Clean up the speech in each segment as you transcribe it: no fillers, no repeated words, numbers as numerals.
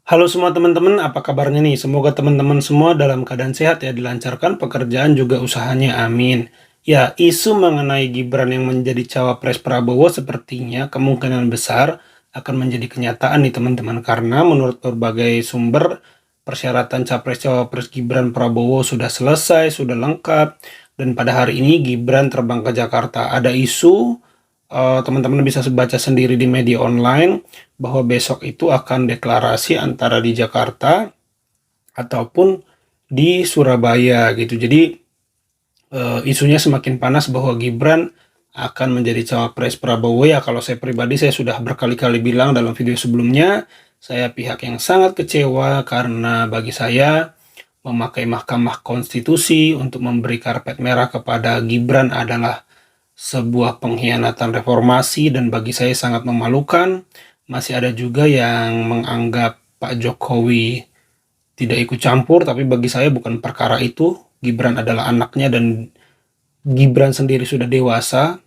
Halo semua teman-teman, apa kabarnya nih? Semoga teman-teman semua dalam keadaan sehat ya, dilancarkan pekerjaan juga usahanya, amin. Ya, isu mengenai Gibran yang menjadi cawapres Prabowo sepertinya kemungkinan besar akan menjadi kenyataan nih teman-teman. Karena menurut berbagai sumber, persyaratan capres-cawapres Gibran Prabowo sudah selesai, sudah lengkap. Dan pada hari ini Gibran terbang ke Jakarta. Ada isu, teman-teman bisa baca sendiri di media online bahwa besok itu akan deklarasi antara di Jakarta ataupun di Surabaya gitu. Jadi isunya semakin panas bahwa Gibran akan menjadi cawapres Prabowo. Ya, kalau saya pribadi saya sudah berkali-kali bilang dalam video sebelumnya, saya pihak yang sangat kecewa karena bagi saya memakai Mahkamah Konstitusi untuk memberi karpet merah kepada Gibran adalah sebuah pengkhianatan reformasi dan bagi saya sangat memalukan. Masih ada juga yang menganggap Pak Jokowi tidak ikut campur, tapi bagi saya bukan perkara itu. Gibran adalah anaknya dan Gibran sendiri sudah dewasa.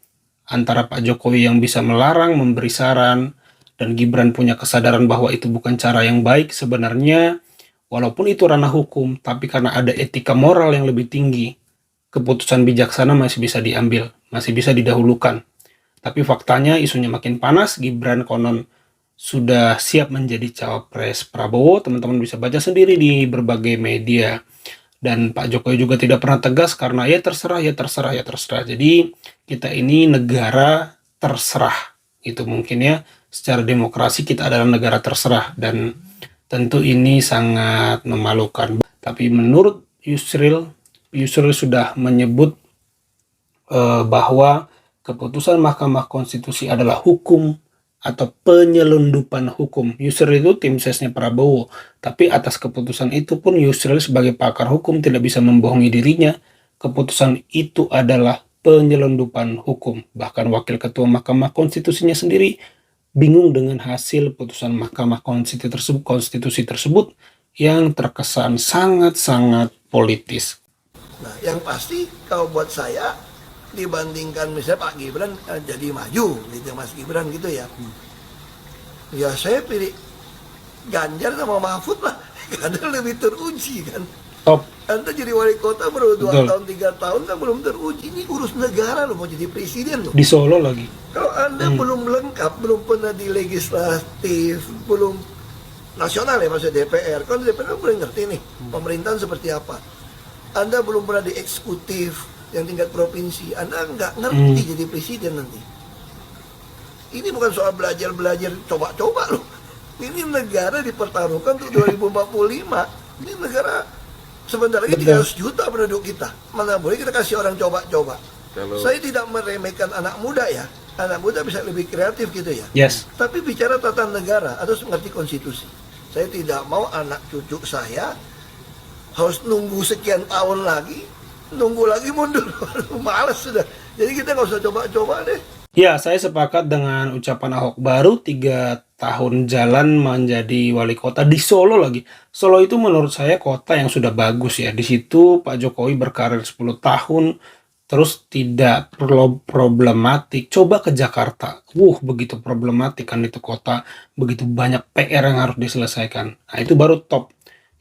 Antara Pak Jokowi yang bisa melarang, memberi saran, dan Gibran punya kesadaran bahwa itu bukan cara yang baik sebenarnya, walaupun itu ranah hukum, tapi karena ada etika moral yang lebih tinggi, keputusan bijaksana masih bisa diambil, masih bisa didahulukan. Tapi faktanya isunya makin panas, Gibran konon sudah siap menjadi cawapres Prabowo. Teman-teman bisa baca sendiri di berbagai media. Dan Pak Jokowi juga tidak pernah tegas karena ya terserah, ya terserah, ya terserah. Jadi kita ini negara terserah. Itu mungkin ya, secara demokrasi kita adalah negara terserah. Dan tentu ini sangat memalukan. Tapi menurut Yusril, Yusril sudah menyebut bahwa keputusan Mahkamah Konstitusi adalah hukum atau penyelundupan hukum. Yusril itu tim sesnya Prabowo, tapi atas keputusan itu pun Yusril sebagai pakar hukum tidak bisa membohongi dirinya. Keputusan itu adalah penyelundupan hukum. Bahkan Wakil Ketua Mahkamah Konstitusinya sendiri bingung dengan hasil putusan Mahkamah Konstitusi tersebut yang terkesan sangat-sangat politis. Nah, yang pasti kalau buat saya dibandingkan misalnya Pak Gibran jadi maju gitu Mas Gibran gitu ya. Ya saya pilih Ganjar sama Mahfud lah karena lebih teruji kan. Top. Anda jadi wali kota baru 2 Betul. tahun 3 tahun kan belum teruji. Ini urus negara loh, mau jadi presiden loh. Di Solo lagi. Kalau Anda belum lengkap, belum pernah di legislatif, belum nasional ya maksudnya DPR. Kan DPR kan boleh ngerti nih pemerintahan seperti apa. Anda belum pernah di eksekutif yang tingkat provinsi, Anda nggak ngerti jadi presiden nanti. Ini bukan soal belajar-belajar, coba-coba loh. Ini negara dipertaruhkan untuk 2045. Ini negara sebentar lagi 300 juta penduduk kita. Mana boleh kita kasih orang coba-coba. Saya tidak meremehkan anak muda ya. Anak muda bisa lebih kreatif gitu ya. Yes. Tapi bicara tata negara, harus mengerti konstitusi. Saya tidak mau anak cucu saya harus nunggu sekian tahun lagi, nunggu lagi mundur. Males sudah. Jadi kita nggak usah coba-coba deh. Ya, saya sepakat dengan ucapan Ahok. Baru 3 tahun jalan menjadi wali kota di Solo lagi. Solo itu menurut saya kota yang sudah bagus ya. Di situ Pak Jokowi berkarir 10 tahun, terus tidak problematik. Coba ke Jakarta. Begitu problematik kan itu kota. Begitu banyak PR yang harus diselesaikan. Nah, itu baru top.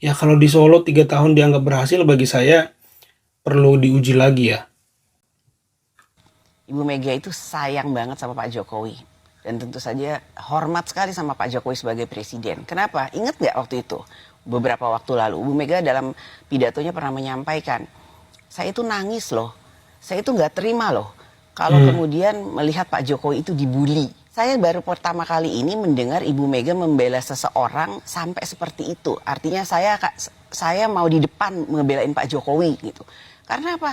Ya, kalau di Solo 3 tahun dianggap berhasil, bagi saya perlu diuji lagi ya. Ibu Mega itu sayang banget sama Pak Jokowi. Dan tentu saja hormat sekali sama Pak Jokowi sebagai presiden. Kenapa? Ingat nggak waktu itu? Beberapa waktu lalu, Ibu Mega dalam pidatonya pernah menyampaikan, saya itu nangis loh. Saya itu nggak terima loh. Kalau kemudian melihat Pak Jokowi itu dibully. Saya baru pertama kali ini mendengar Ibu Mega membela seseorang sampai seperti itu. Artinya saya mau di depan ngebelain Pak Jokowi gitu. Karena apa?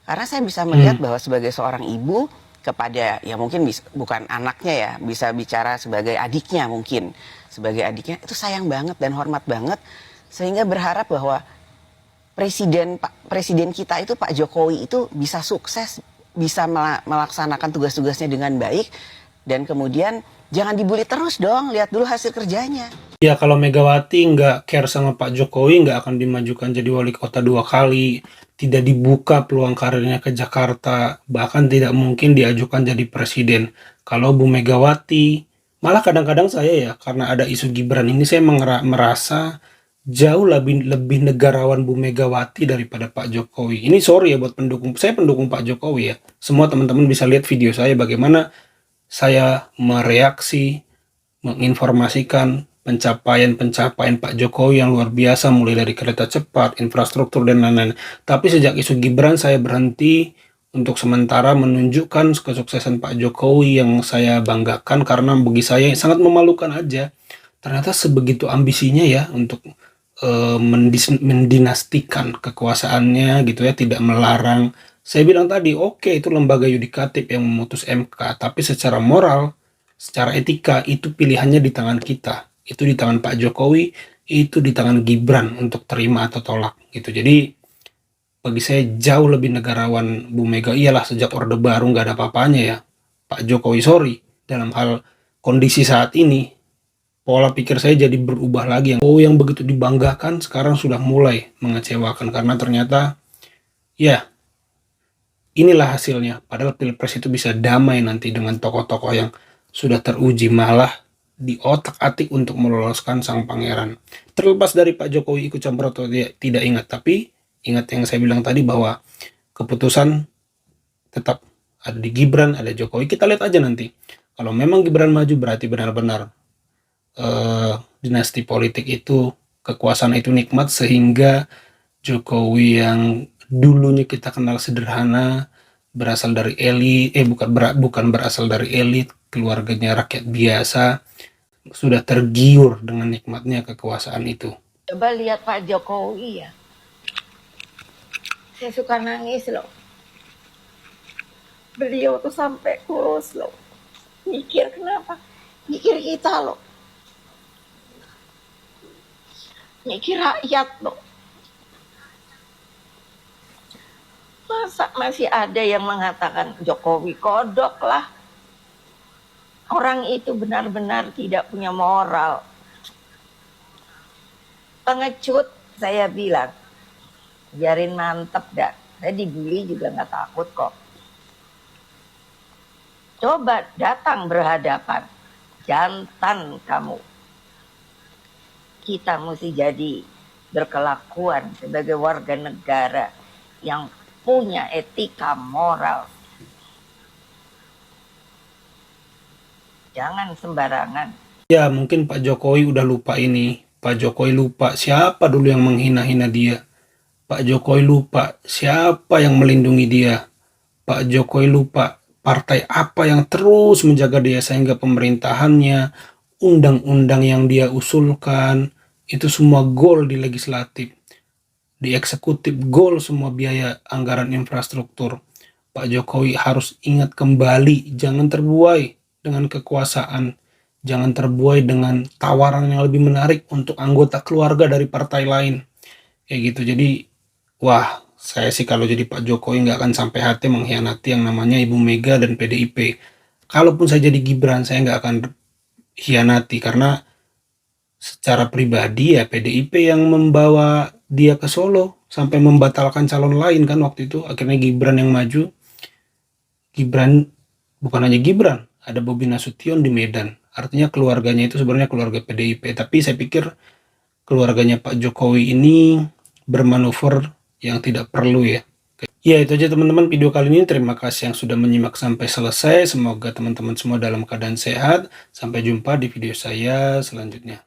Karena saya bisa melihat bahwa sebagai seorang ibu kepada ya mungkin bukan anaknya ya, bisa bicara sebagai adiknya mungkin. Sebagai adiknya itu sayang banget dan hormat banget sehingga berharap bahwa presiden kita itu Pak Jokowi itu bisa sukses, bisa melaksanakan tugas-tugasnya dengan baik dan kemudian jangan dibully terus dong, lihat dulu hasil kerjanya. Ya, kalau Megawati nggak care sama Pak Jokowi, nggak akan dimajukan jadi wali kota 2 kali. Tidak dibuka peluang karirnya ke Jakarta. Bahkan tidak mungkin diajukan jadi presiden. Kalau Bu Megawati Malah kadang-kadang saya ya, karena ada isu Gibran ini, saya merasa jauh lebih lebih negarawan Bu Megawati daripada Pak Jokowi. Ini sorry ya buat pendukung, saya pendukung Pak Jokowi ya. Semua teman-teman bisa lihat video saya bagaimana saya mereaksi, menginformasikan pencapaian-pencapaian Pak Jokowi yang luar biasa, mulai dari kereta cepat, infrastruktur, dan lain-lain. Tapi sejak isu Gibran, saya berhenti untuk sementara menunjukkan kesuksesan Pak Jokowi yang saya banggakan, karena bagi saya sangat memalukan aja. Ternyata sebegitu ambisinya ya untuk mendinastikan kekuasaannya gitu ya, tidak melarang. Saya bilang tadi, oke, itu lembaga yudikatif yang memutus MK, tapi secara moral, secara etika, itu pilihannya di tangan kita. Itu di tangan Pak Jokowi, itu di tangan Gibran untuk terima atau tolak gitu. Jadi bagi saya jauh lebih negarawan Bu Mega. Iyalah, sejak Orde Baru nggak ada apa-apanya ya. Pak Jokowi sorry, dalam hal kondisi saat ini, pola pikir saya jadi berubah lagi. Yang begitu dibanggakan sekarang sudah mulai mengecewakan, karena ternyata ya inilah hasilnya. Padahal pilpres itu bisa damai nanti dengan tokoh-tokoh yang sudah teruji, malah diotak-atik untuk meloloskan sang pangeran. Terlepas dari Pak Jokowi ikut campur atau tidak, ingat, tapi ingat yang saya bilang tadi bahwa keputusan tetap ada di Gibran, ada Jokowi. Kita lihat aja nanti. Kalau memang Gibran maju, berarti benar-benar dinasti politik itu, kekuasaan itu nikmat, sehingga Jokowi yang dulunya kita kenal sederhana, berasal dari elit, bukan berasal dari elit, keluarganya rakyat biasa, sudah tergiur dengan nikmatnya kekuasaan itu. Coba lihat Pak Jokowi ya. Saya suka nangis loh. Beliau tuh sampai kurus loh. Mikir kenapa? Mikir kita loh. Mikir rakyat loh. Masa masih ada yang mengatakan Jokowi kodok lah. Orang itu benar-benar tidak punya moral. Pengecut, saya bilang. Biarin mantep dah. Saya dibully juga gak takut kok. Coba datang berhadapan. Jantan kamu. Kita mesti jadi berkelakuan sebagai warga negara yang punya etika moral. Jangan sembarangan. Ya mungkin Pak Jokowi udah lupa ini. Pak Jokowi lupa siapa dulu yang menghina-hina dia. Pak Jokowi lupa siapa yang melindungi dia. Pak Jokowi lupa partai apa yang terus menjaga dia, sehingga pemerintahannya, undang-undang yang dia usulkan, itu semua gol di legislatif. Di eksekutif gol semua biaya anggaran infrastruktur. Pak Jokowi harus ingat kembali, jangan terbuai dengan kekuasaan, jangan terbuai dengan tawaran yang lebih menarik untuk anggota keluarga dari partai lain. Kayak gitu. Jadi, wah, saya sih kalau jadi Pak Jokowi nggak akan sampai hati mengkhianati yang namanya Ibu Mega dan PDIP. Kalaupun saya jadi Gibran, saya nggak akan hianati, karena secara pribadi ya PDIP yang membawa dia ke Solo sampai membatalkan calon lain kan waktu itu. Akhirnya Gibran yang maju. Gibran, bukan hanya Gibran, ada Bobi Nasution di Medan. Artinya keluarganya itu sebenarnya keluarga PDIP. Tapi saya pikir keluarganya Pak Jokowi ini bermanuver yang tidak perlu ya. Ya itu aja teman-teman video kali ini. Terima kasih yang sudah menyimak sampai selesai. Semoga teman-teman semua dalam keadaan sehat. Sampai jumpa di video saya selanjutnya.